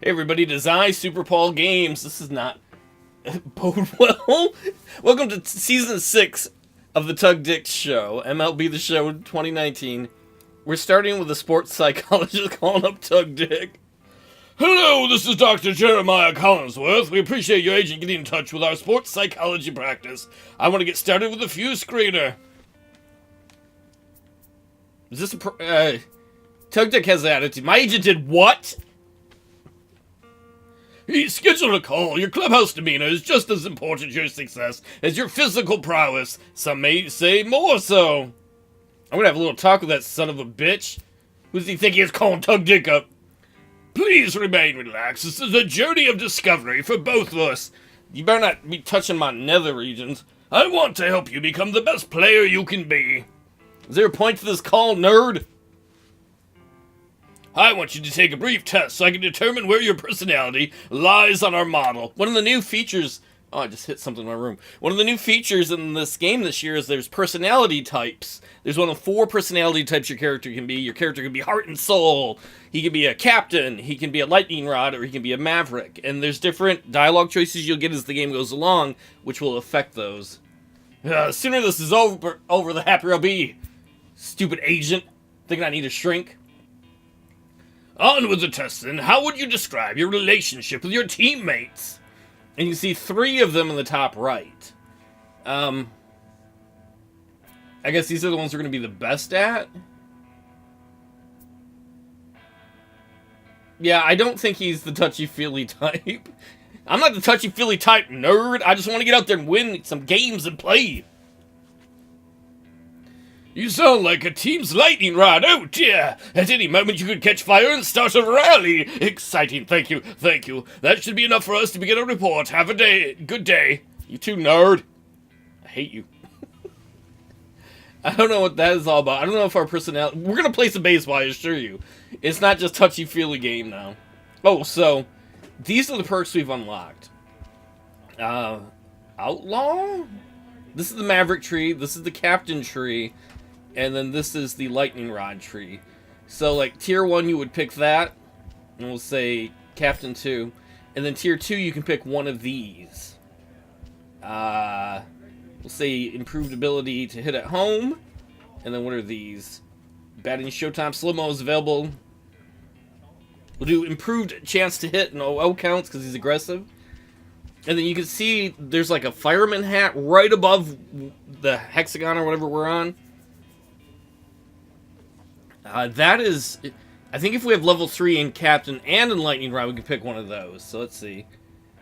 Hey everybody, it is I, SuperPaulGames. This is not bode well. Welcome to Season 6 of the Tug Dick Show, MLB The Show 2019. We're starting with a sports psychologist calling up Tug Dick. Hello, this is Dr. Jeremiah Collinsworth. We appreciate your agent getting in touch with our sports psychology practice. I want to get started with a few screener. Is this a Tug Dick has attitude. My agent did what? He scheduled a call. Your clubhouse demeanor is just as important to your success as your physical prowess. Some may say more so. I'm gonna have a little talk with that son of a bitch. Who does he think he is calling Tug Dick up? Please remain relaxed. This is a journey of discovery for both of us. You better not be touching my nether regions. I want to help you become the best player you can be. Is there a point to this call, nerd? I want you to take a brief test so I can determine where your personality lies on our model. One of the new features... Oh, I just hit something in my room. One of the new features in this game this year is there's personality types. There's one of 4 personality types your character can be. Your character can be heart and soul. He can be a captain. He can be a lightning rod, or he can be a maverick. And there's different dialogue choices you'll get as the game goes along, which will affect those. The sooner this is over, the happier I'll be. Stupid agent. Thinking I need a shrink. On with the test, then. How would you describe your relationship with your teammates? And you see 3 of them in the top right. I guess these are the ones we're going to be the best at. Yeah, I don't think he's the touchy-feely type. I'm not the touchy-feely type, nerd. I just want to get out there and win some games and play. You sound like a team's lightning rod. Oh dear! At any moment you could catch fire and start a rally. Exciting. Thank you. Thank you. That should be enough for us to begin a report. Have a good day. You too, nerd. I hate you. I don't know what that is all about. I don't know if our personality... We're going to play some baseball, I assure you. It's not just touchy-feely game now. Oh, so... These are the perks we've unlocked. Outlaw? This is the Maverick tree. This is the Captain tree. And then this is the Lightning Rod tree. So, like, Tier 1, you would pick that. And we'll say Captain 2. And then Tier 2, you can pick one of these. We'll say improved ability to hit at home. And then what are these? Batting Showtime Slow-Mo is available. We'll do improved chance to hit and OO counts because he's aggressive. And then you can see there's like a fireman hat right above the hexagon or whatever we're on. That is... I think if we have level 3 in Captain and in Lightning Rod, we can pick one of those. So let's see.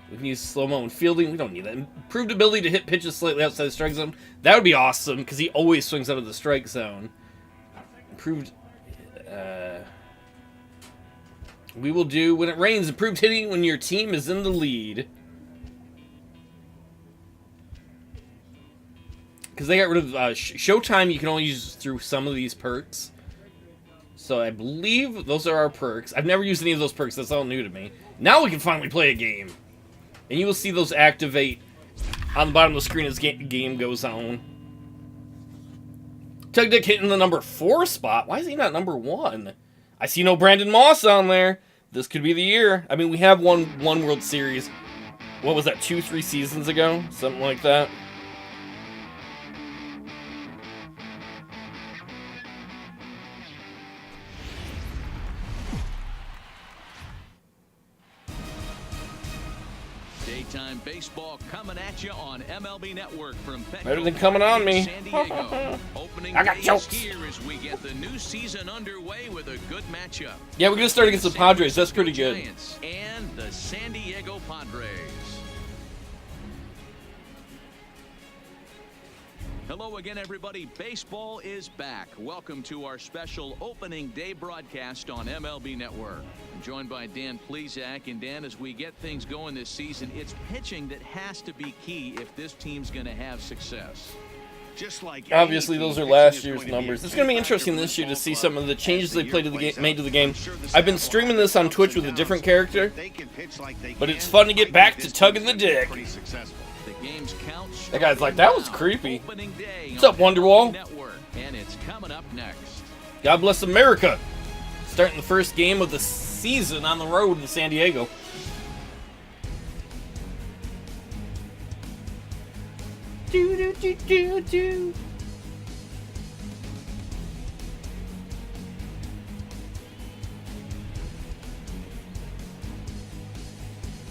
We can use slow-mo and fielding. We don't need that. Improved ability to hit pitches slightly outside the strike zone. That would be awesome, because he always swings out of the strike zone. Improved... we will do when it rains. Improved hitting when your team is in the lead. Because they got rid of Showtime, you can only use through some of these perks. So I believe those are our perks. I've never used any of those perks. That's all new to me. Now we can finally play a game. And you will see those activate on the bottom of the screen as game goes on. Tug Dick hitting the number 4 spot. Why is he not number 1? I see no Brandon Moss on there. This could be the year. I mean, we have won one World Series. What was that, 2-3 seasons ago? Something like that. Daytime baseball coming at you on MLB Network from better than coming on me. San Diego. Opening I got jokes here as we get the new season underway with a good matchup. Yeah, we're gonna start against the Padres. That's pretty good. Giants and the San Diego Padres. Hello again, everybody. Baseball is back. Welcome to our special opening day broadcast on MLB Network. I'm joined by Dan Plesac. And Dan, as we get things going this season, it's pitching that has to be key if this team's going to have success. Just like obviously, those are last year's numbers. It's going to be interesting this year to see some of the changes they made to the game. I've been streaming this on Twitch with a different character, but it's fun to get back to tugging the dick. That guy's like, that was creepy. What's up, Wonderwall? And it's coming up next. God bless America. Starting the first game of the season on the road in San Diego. Do do do do do.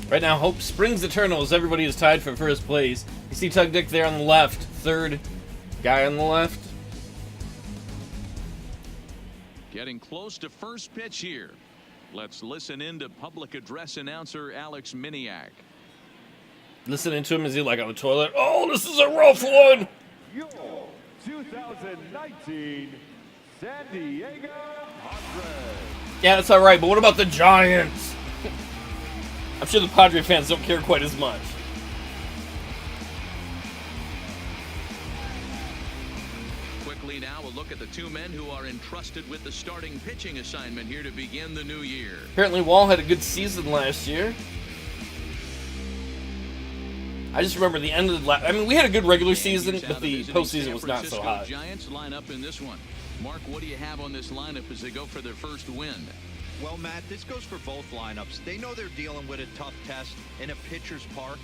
Right now, hope springs eternal as everybody is tied for first place. You see Tug Dick there on the left, third guy on the left. Getting close to first pitch here. Let's listen in to public address announcer Alex Miniak. Listening to him as he like on the toilet. Oh, this is a rough one. Your 2019 San Diego Padres. Yeah, that's all right. But what about the Giants? I'm sure the Padre fans don't care quite as much. Quickly now, a look at the two men who are entrusted with the starting pitching assignment here to begin the new year. Apparently, Wall had a good season last year. I just remember the end of the I mean, we had a good regular season, but the postseason was not so hot. Giants line up in this one. Mark, what do you have on this lineup as they go for their first win? Well, Matt, this goes for both lineups. They know they're dealing with a tough test in a pitcher's park,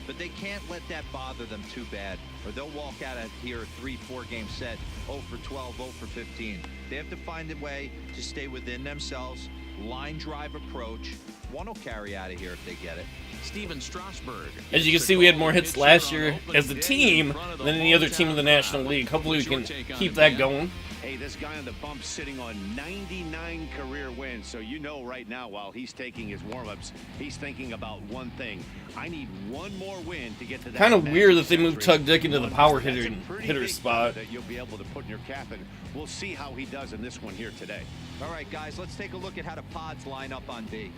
but they can't let that bother them too bad, or they'll walk out of here a 3-4 game set, 0 for 12, 0 for 15. They have to find a way to stay within themselves, line drive approach. One will carry out of here if they get it. Steven Strasburg. As you can see, we had more hits last year as a team than any other team in the National League. Hopefully we can keep that going. Hey, this guy on the bump sitting on 99 career wins, so you know right now while he's taking his warm-ups, he's thinking about one thing. I need one more win to get to that. Kind of weird that they moved Tug Dick into the power hitter spot. That you'll be able to put in your cap, and we'll see how he does in this one here today. All right, guys, let's take a look at how the Pods line up on B.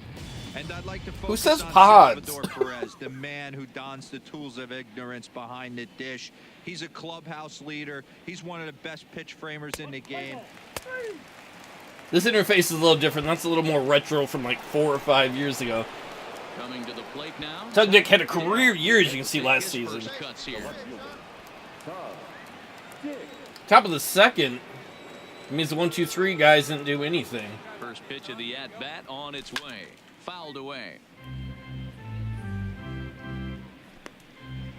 And I'd like to focus Who says on Pods? Salvador Perez, the man who dons the tools of ignorance behind the dish. He's a clubhouse leader. He's one of the best pitch framers in the game. This interface is a little different. That's a little more retro from like 4 or 5 years ago. Coming to the plate now. Tug Dick had a career year, as you can see, last season. Top of the second. It means the 1, 2, 3 guys didn't do anything. First pitch of the at-bat on its way. Fouled away.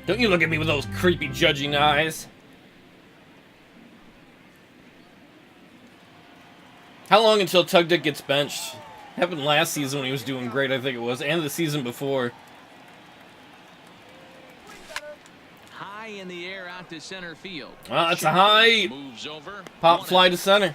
Don't you look at me with those creepy judging eyes. How long until Tug Dick gets benched? Happened last season when he was doing great, I think it was, and the season before. High in the air out to center field. Well, that's a high Moves over. pop fly to center.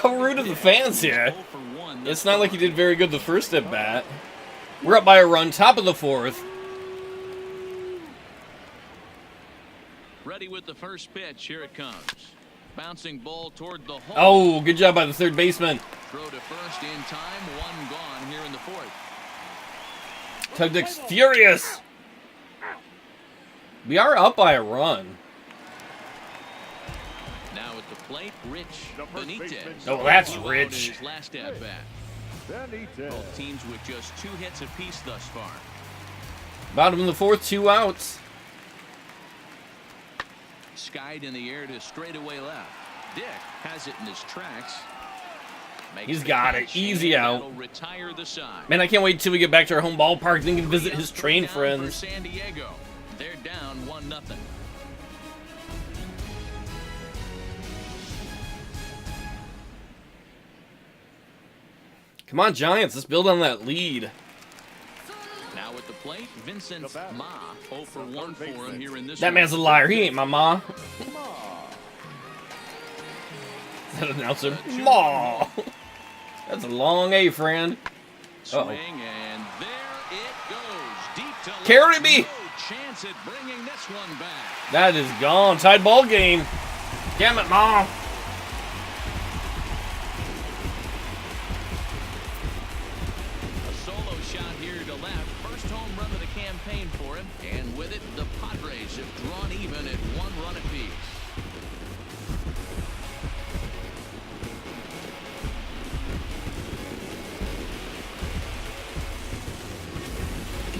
How rude of the fans here. It's not like he did very good the first at bat. We're up by a run, top of the fourth. Ready with the first pitch. Here it comes. Bouncing ball toward the hole. Oh, good job by the third baseman. Throw to first in time. One gone here in the fourth. Tug Dick's furious. We are up by a run. Now at the plate, Rich Benitez. Oh, that's Rich. His last at bat. Both teams with just 2 hits apiece thus far. Bottom of the fourth, 2 outs. Skied in the air to straightaway left. Dick has it in his tracks. He's got it. Easy out. Retire the side. Man, I can't wait until we get back to our home ballpark. Then we can visit his train friends. San Diego. They're down 1-0. Come on, Giants. Let's build on that lead. Now at the plate, Vincent Ma. 0 for 1 for him here in this That one. man's a liar. He ain't my ma. That announcer. Ma. That's a long A, friend. Swing, and there it goes. Deep to left. Carry me. No chance at bringing this one back. That is gone. Tied ball game. Damn it, Ma. A solo shot here to left. First home run of the campaign for him. And with it, the Padres have drawn even at 1 run apiece.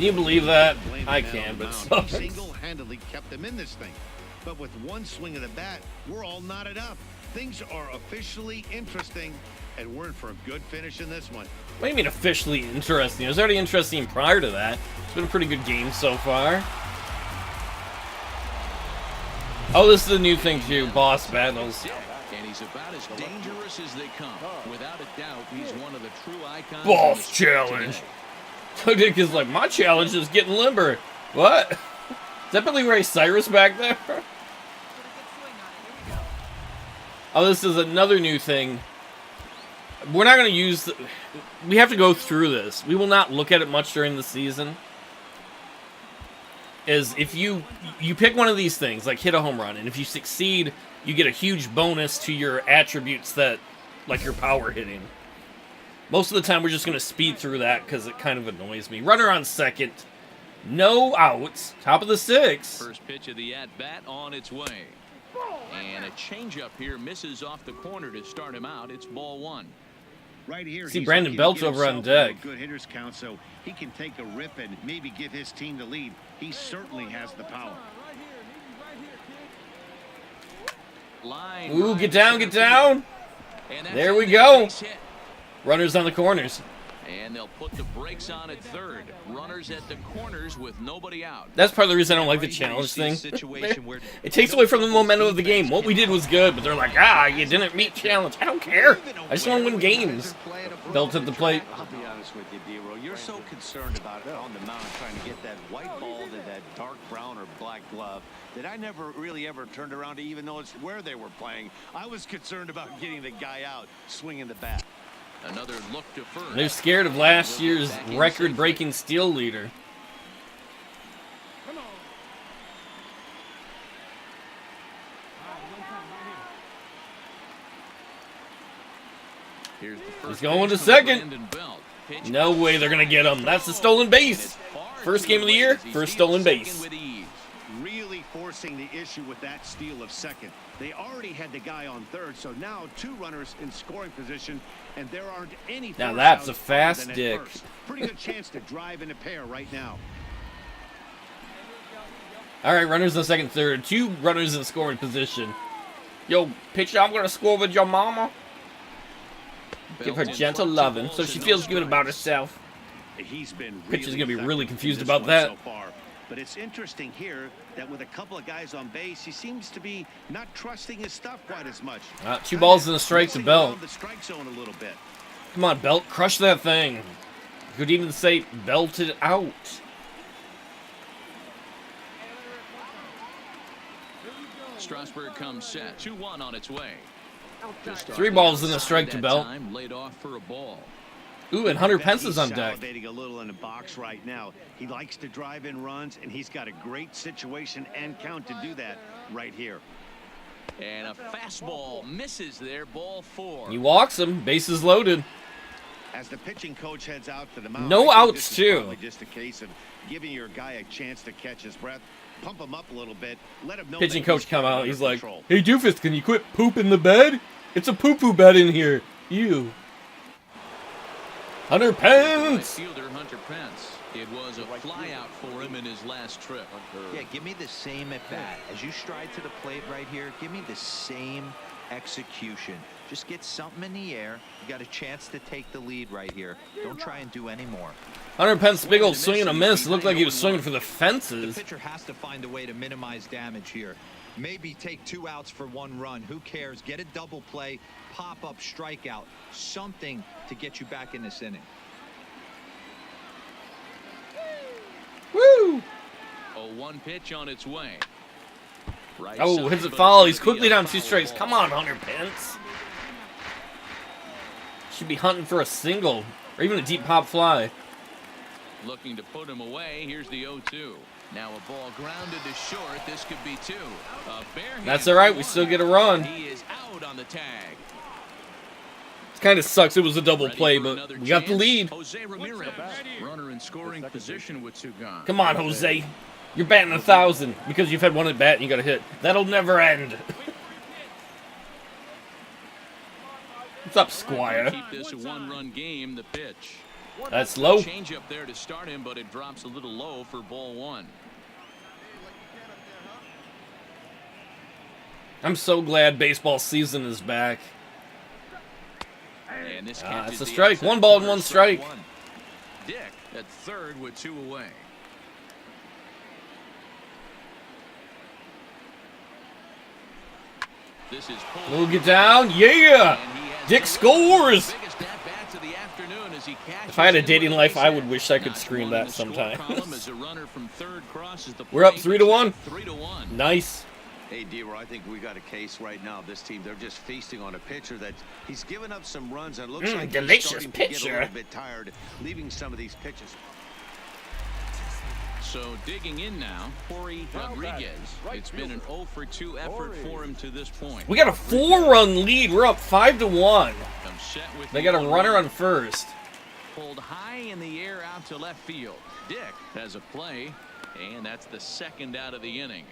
Can you believe that? Blame the I man can, on the but mound. so. He single-handedly kept them in this thing. But with one swing of the bat, we're all knotted up. Things are officially interesting, and we're in for a good finish in this one. What do you mean officially interesting? It was already interesting prior to that. It's been a pretty good game so far. Oh, this is a new thing too, boss battles. And he's about as dangerous as they come. Without a doubt, he's one of the true icons. Boss challenge. Tug Dick is like, my challenge is getting limber. What? Is that Billy Ray Cyrus back there? Oh, this is another new thing. We're not going to use... We have to go through this. We will not look at it much during the season. Is if you pick one of these things, like hit a home run, and if you succeed, you get a huge bonus to your attributes that, like your power hitting. Most of the time, we're just going to speed through that because it kind of annoys me. Runner on second. No outs. Top of the sixth. First pitch of the at-bat on its way. And a changeup here misses off the corner to start him out. It's ball one. Right here, See he's Brandon looking to Belt get over on himself into a deck. Good hitters count, so he can take a rip and maybe give his team the lead. He certainly has the power. Line Ooh, drive get down, to get center down. field. And that's There we a go. base hit. Runners on the corners. And they'll put the brakes on at third. Runners at the corners with nobody out. That's part of the reason I don't like the Right here, you challenge see a thing. situation where It takes away from the momentum of the game. What we did was good, but they're like, you didn't meet challenge. I don't care. I just want to win games. Belt at the plate. I'll be honest with you, D-Roll. You're so concerned about it on the mound, trying to get that white ball to that dark brown or black glove, that I never really ever turned around to even notice where they were playing. I was concerned about getting the guy out, swinging the bat. Another look to first. They're scared of last year's record-breaking steal leader. Here's the first He's going to baseman, second. Brandon Belt. Pitch No way they're going to get him. That's the stolen base. First game of the year, first stolen base. Really forcing the issue with that steal of second. They already had the guy on third, so now two runners in scoring position, and there aren't any. Now force that's a outs fast other than at dick. first. Pretty good chance to drive in a pair right now. All right, runners in second, third. Two runners in scoring position. Yo, pitcher, I'm going to score with your mama. Give her gentle loving so she feels good about herself. He's been Pitcher's really gonna be really effective in confused this about one that. so far. But it's interesting here that with a couple of guys on base, he seems to be not trusting his stuff quite as much. Two balls and a strike to Messing Belt. around the strike zone a little bit. Come on, Belt, crush that thing. You could even say belt it out. Strasburg comes set. 2-1 on its way. Just Three balls and a strike to that Belt. time, laid off for a ball. Ooh, and Hunter Pence is on deck. He's salivating a little in the box right now. He likes to drive in runs, and he's got a great situation and count to do that right here. And a fastball misses there, ball four. He walks him, bases loaded. As the pitching coach heads out to the mound, No I think outs, this is too. probably just a case of giving your guy a chance to catch his breath, pump him up a little bit, let him know. Pitching that coach he's come got it out. under He's like, control. hey, Doofus, can you quit pooping the bed? It's a poo-poo bed in here. Ew. Hunter Pence. Fielder Hunter Pence. It was a flyout for him in his last trip. Yeah, give me the same at bat. As you stride to the plate right here, give me the same execution. Just get something in the air. You got a chance to take the lead right here. Don't try and do any more. Hunter Pence, big old swing and a miss. Looked like he was swinging for the The fences. pitcher has to find a way to minimize damage here. Maybe take 2 outs for 1 run. Who cares? Get a double play, pop up, strikeout, something to get you back in this inning. Woo! 0-1 pitch on its way. Right Oh, side, hits it but foul. it's He's gonna be quickly a down 2 foul strikes. ball. Come on, Hunter Pence. Should be hunting for a single or even a deep pop fly. Looking to put him away. Here's the 0-2. Now a ball grounded to short. This could be 2. A barehand That's all right. We one. still get a run. He is out on the tag. It kind of sucks. It was a double Ready play, for but another we got the chance? lead. Jose Ramirez, runner in scoring position with 2 gone. Come on, Jose. You're batting 1,000 because you've had one at bat and you got a hit. That'll never end. What's up, Squire? Keep this a 1-run game. The pitch. That's low. Change up there to start him, but it drops a little low for ball one. I'm so glad baseball season is back. And this It's a strike. 1 ball and 1 strike. Dick at third with 2 away. This is We'll get down. Yeah! Dick scores! If I had a dating life, I would wish I could scream that sometimes. We're up 3-1. Nice. Hey, D-Roy, I think we got a case right now. This team, they're just feasting on a pitcher that he's given up some runs and looks like delicious he's starting pitcher. to get a little bit tired, leaving some of these pitches. So digging in now, Jorge Rodriguez. It's been an 0 for 2 effort for him to this point. We got a 4-run lead. We're up 5-1. They got a runner on first. Pulled high in the air out to left field. Dick has a play, and that's the second out of the inning.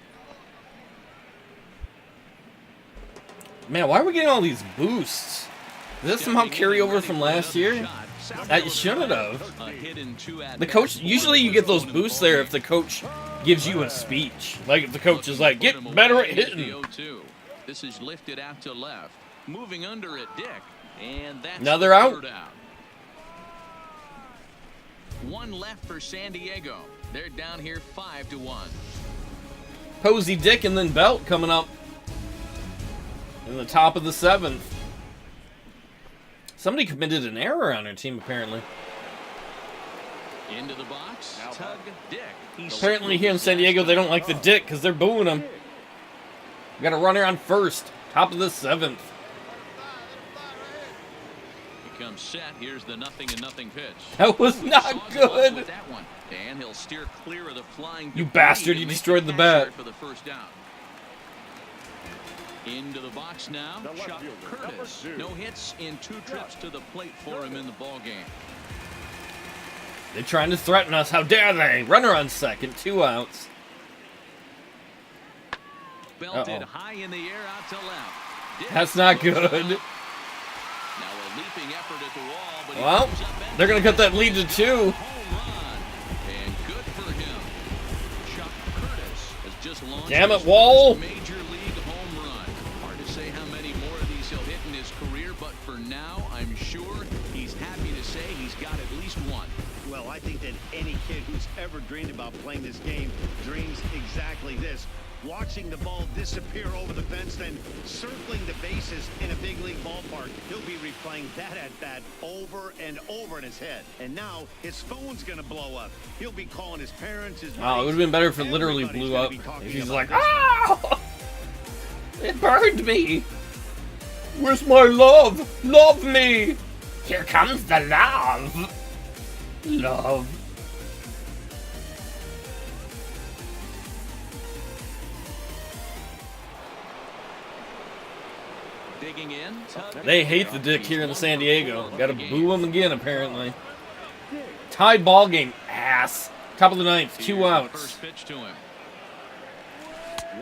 Man, why are we getting all these boosts? Does this somehow carry over from last year? That shouldn't have. The coach, usually you get those boosts there if the coach gives you a speech. Like if the coach is like, get better at hitting. This is lifted out to left. Moving under it, Dick. And that's another out. 1 left for San Diego. They're down here 5-1. Posey, Dick, and then Belt coming up in the top of the 7th. Somebody committed an error on their team, apparently. Into the box, Tug Dick. Apparently here in San Diego, they don't like the Dick because they're booing him. We got a runner on first, top of the 7th. He comes set. Here's the 0-0 pitch. That was not good. That one. And he'll steer clear of the flying. You bastard! You destroyed the bat. For the first down. Into the box now, Chuck Curtis. No hits in 2 trips to the plate for him in the ball game. They're trying to threaten us. How dare they? Runner on second, 2 outs. Belted high in the air out to left. Dick. That's not good. Now a leaping effort at the wall, but well, they're going to cut that lead to 2. Home run. And good for him. Chuck Curtis has just launched. Damn it, Wall. Major league home run. Hard to say how many more of these he'll hit in his career, but for now, I'm sure he's happy to say he's got at least 1. Well, I think that any kid who's ever dreamed about playing this game dreams exactly this. Watching the ball disappear over the fence, then circling the bases in a big league ballpark. He'll be replaying that at bat over and over in his head. And now his phone's going to blow up. He'll be calling his parents, his Wow, it would have been better if it literally blew up. If he's like, ah! It burned me! Where's my love? Love me! Here comes the love! Love. Digging in. They hate the Dick here in San Diego. Gotta boo him again, apparently. Tied ball game, ass. Top of the 9th, 2 outs. First pitch to him.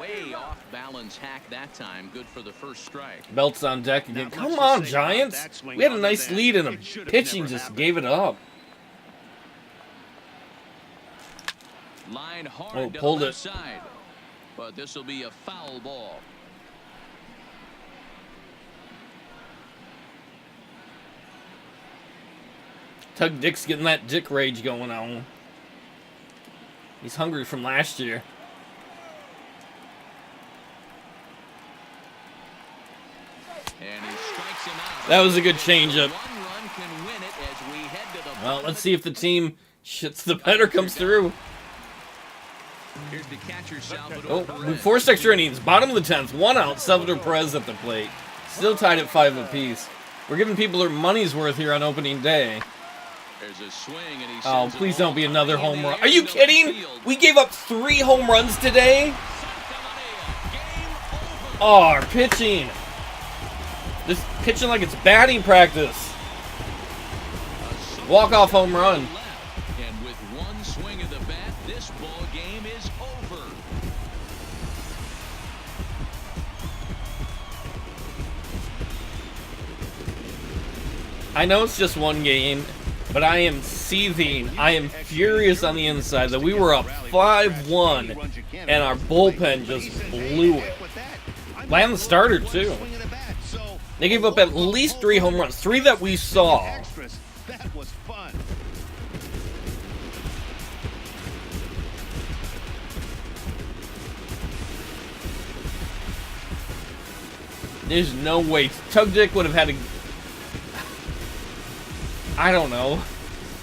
Way off balance hack that time. Good for the first strike. Belt's on deck again. Come on, Giants. We had a nice lead and a pitching just gave it up. Line hard to pulled the it. left side. But this will be a foul ball. Tug Dick's getting that Dick rage going on. He's hungry from last year. And he strikes him out. That was a good changeup. 1 run can win it as we head to the Well, let's see if the team shits the bed or comes through. Here's the catcher, Salvador Oh, 4 extra innings. Bottom of the 10th. 1 out. Salvador Perez at the plate. Still tied at 5 apiece. We're giving people their money's worth here on opening day. There's a swing and he Oh, sends it please don't be another high in home the run. air Are you to left kidding? field. We gave up 3 home runs today? Game over. Oh, our pitching. This pitching like it's batting practice. Walk-off home run. And with 1 swing of the bat, this ball game is over. I know it's just 1 game, But I am seething. I am furious on the inside that we were up 5-1 and our bullpen just blew it. And the starter, too. They gave up at least 3 home runs. 3 that we saw. That was fun. There's no way. Tug Dick would have had to... I don't know.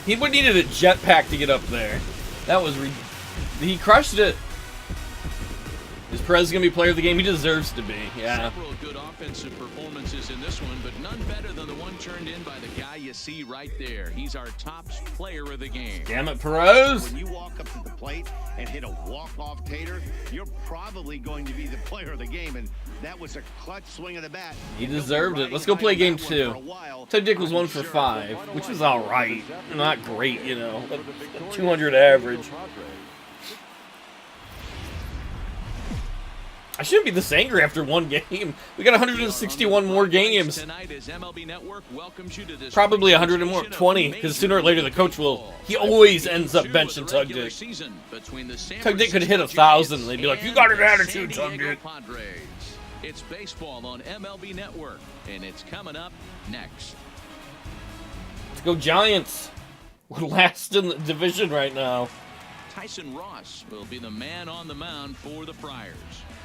He would have needed a jetpack to get up there. That was... He crushed it. Is Perez going to be player of the game? He deserves to be, yeah. Several good offensive performances in this one, but none better than the one turned in by the guy you see right there. He's our top player of the game. Damn it, Perez. When you walk up to the plate and hit a walk-off tater, you're probably going to be the player of the game, and that was a clutch swing of the bat. He deserved it. Let's go play game 2. Tug Dick was 1 for 5, which was all right. Not great, you know. 200 average. I shouldn't be this angry after one game. We got 161 more games. Probably 120, because sooner or later the coach will. He always ends up benching Tug Dick. Tug Dick could hit 1,000, and they'd be like, "You got an attitude, Tug Dick." It's baseball on MLB Network, and it's coming up next. Let's go Giants. We're last in the division right now. Tyson Ross will be the man on the mound for the Friars.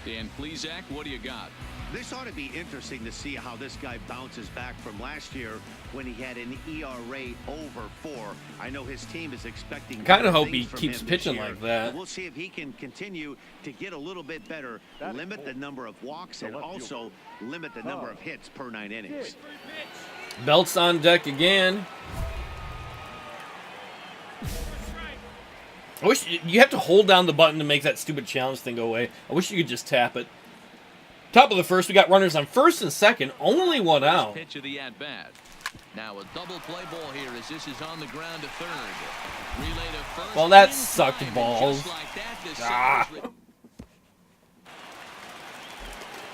Dan Plesac, what do you got? This ought to be interesting to see how this guy bounces back from last year when he had an ERA over 4. I know his team is expecting. Kind of hope he keeps pitching like that. We'll see if he can continue to get a little bit better, limit the number of walks, and also limit the number of hits per 9 innings. Belt's on deck again. I wish you have to hold down the button to make that stupid challenge thing go away. I wish you could just tap it. Top of the first, we got runners on first and second, only 1 out. Pitch of the at-bat. Now a double play ball here as this is on the ground to third. Relay to first. Well, that sucked balls.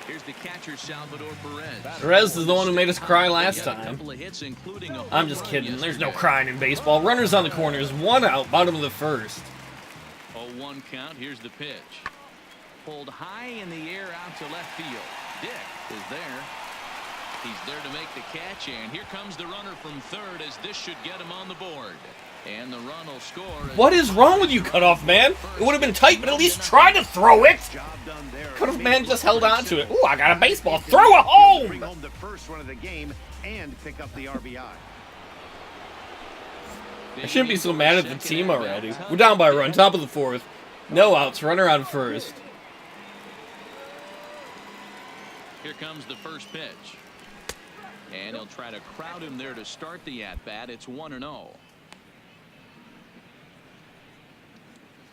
Here's the catcher, Salvador Perez. Perez is the one who made us cry last time. I'm just kidding. There's no crying in baseball. Runners on the corners, 1 out, bottom of the first. 0-1 count. Here's the pitch. Pulled high in the air out to left field. Dick is there. He's there to make the catch, and here comes the runner from third as this should get him on the board. And the run will score. What is wrong with you, cutoff man? It would have been tight, but at least try to throw it. Cutoff man just held on to it. Ooh, I got a baseball. Throw it home. Bring home the first run of the game and pick up the RBI. I shouldn't be so mad at the team already. We're down by a run, top of the fourth. No outs, runner on first. Here comes the first pitch. And he'll try to crowd him there to start the at-bat. It's 1-0.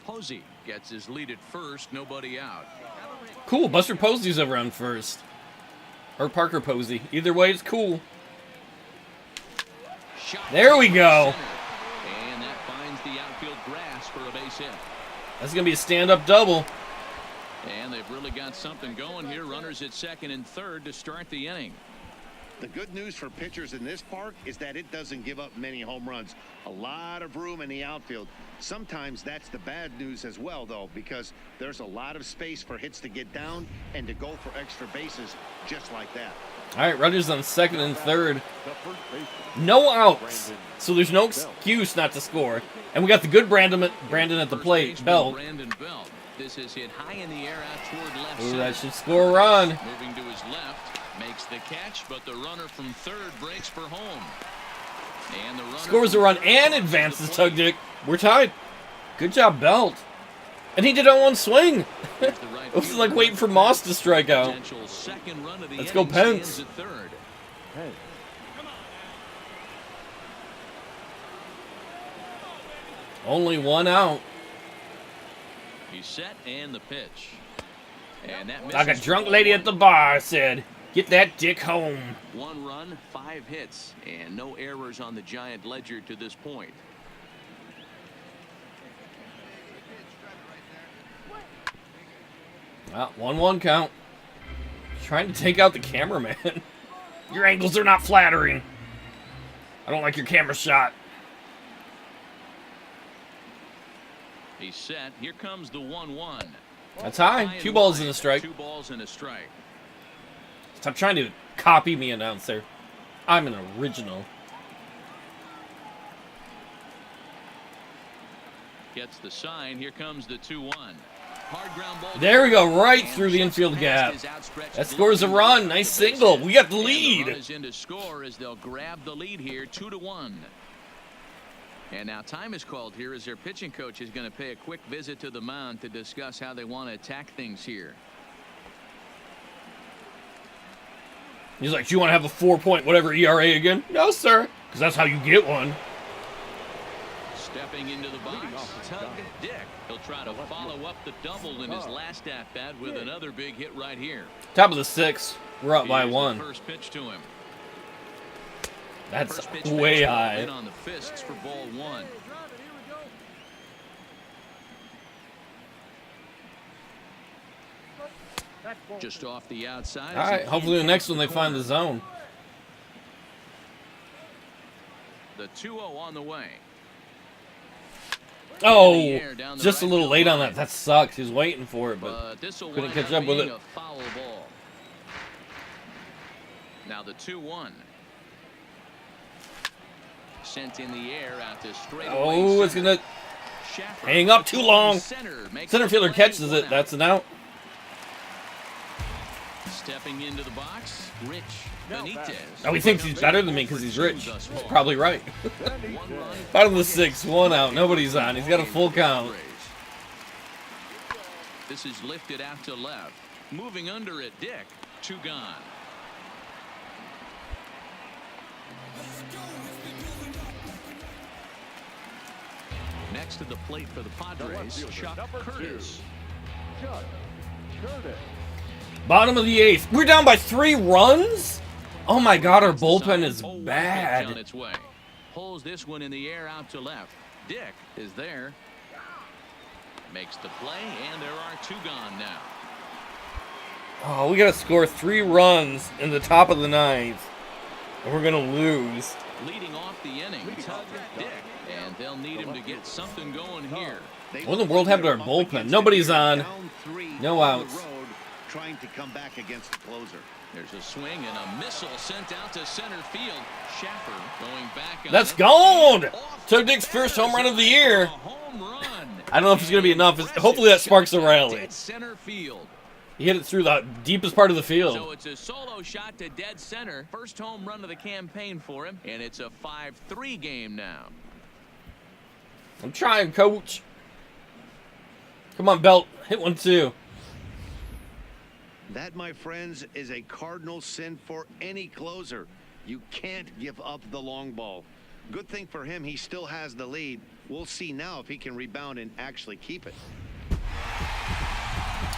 Posey gets his lead at first, nobody out. Cool, Buster Posey's over on first. Or Parker Posey. Either way, it's cool. There we go. And that finds the outfield grass for a base hit. That's going to be a stand-up double. And they've really got something going here. Runners at second and third to start the inning. The good news for pitchers in this park is that it doesn't give up many home runs. A lot of room in the outfield. Sometimes that's the bad news as well, though, because there's a lot of space for hits to get down and to go for extra bases just like that. All right, runners on second and third. No outs, so there's no excuse not to score. And we got the good Brandon at the plate, Belt. This is hit high in the air out toward left. Ooh, that should score a run. Moving to his left, makes the catch, but the runner from third breaks for home. And the runner scores a run and advances Tug Dick. We're tied. Good job, Belt. And he did it on one swing. It was like waiting for Moss to strike out. Let's go, Pence. Only 1 out. He's set and the pitch. And that like a drunk lady at the bar said, "Get that dick home." 1 run, 5 hits, and no errors on the Giant ledger to this point. Well, 1-1 count. Trying to take out the cameraman. Your angles are not flattering. I don't like your camera shot. He's set. Here comes the 1-1. That's high. 2 balls and a strike. 2 balls and a strike. Stop trying to copy me, announcer. I'm an original. Gets the sign. Here comes the 2-1. Hard ground ball. There we go, right through the infield gap. That scores a run. Nice single. We got the lead. The run is in to score as they'll grab the lead here, 2-1. And now time is called here as their pitching coach is going to pay a quick visit to the mound to discuss how they want to attack things here. He's like, do you want to have a 4-point whatever ERA again? No, sir. Because that's how you get one. Stepping into the box, Tug Dick. He'll try to follow up the double in his last at-bat with another big hit right here. Top of the 6th. We're up by Here's the 1. first pitch to him. That's First pitch way fastball high. in on the fists for ball 1. Just off the outside. All right, hopefully the next one they find the zone. The 2-0 on the way. Oh, just a little late on that. That sucks. He was waiting for it, but This'll couldn't wind catch up with being it. a foul ball. Now the 2-1. Sent in the air out to straight away. Oh, it's going to hang up too long. Center fielder catches it. That's an out. Stepping into the box, Rich Benitez. Oh, he thinks he's better than me because he's rich. He's probably right. Bottom of the 6th, 1 out. Nobody's on. He's got a full count. This is lifted out to left. Moving under it, Dick. 2 gone. Next to the plate for the Padres, Chuck Curtis. Chuck Curtis. Bottom of the 8th. We're down by 3 runs? Oh my god, our bullpen is On bad. its way. Pulls this one in the air out to left. Dick is there. Makes the play, and there are 2 gone now. Oh, we gotta score 3 runs in the top of the 9th. And we're gonna lose. Leading off the inning, Tug Dick. And they'll need him to get something going here. What in the world happened to our bullpen? Nobody's on. No outs. Trying to come back against the closer. There's a swing and a missile sent out to center field. Schaffer going back. That's gone! Tug Dick's first home run of the year. Home run. I don't know if it's going to be enough. Hopefully that sparks a rally. Dead center field. He hit it through the deepest part of the So field. it's a solo shot to dead center. First home run of the campaign for him. And it's a 5-3 game now. I'm trying, coach. Come on, Belt. Hit one, too. That, my friends, is a cardinal sin for any closer. You can't give up the long ball. Good thing for him, he still has the lead. We'll see now if he can rebound and actually keep it.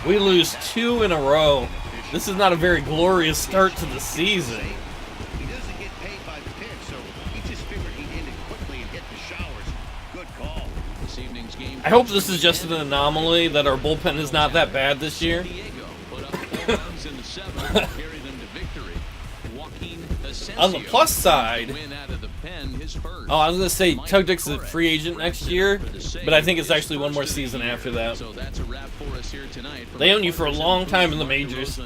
We lose 2 in a row. This is not a very glorious start to the season. He doesn't get paid by the pitch, so he just figured he'd end it quickly and hit the showers. Good call. This evening's game. I hope this is just an anomaly that our bullpen is not that bad this year. San Diego put up 4 runs in the 7th to carry them to victory. Joaquin Asensio On the plus side, win out of the pen, his first. oh, I was going to say Tug Dick's a free agent next year, but I think it's actually one more season after that. So that's a wrap for us here tonight. They own you for a long time in the majors.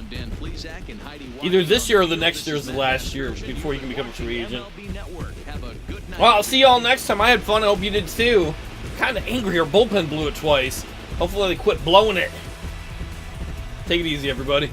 Either this year or the next year is the last year before you can become a free agent. Well, I'll see y'all next time. I had fun. I hope you did too. Kind of angry. Our bullpen blew it twice. Hopefully they quit blowing it. Take it easy, everybody.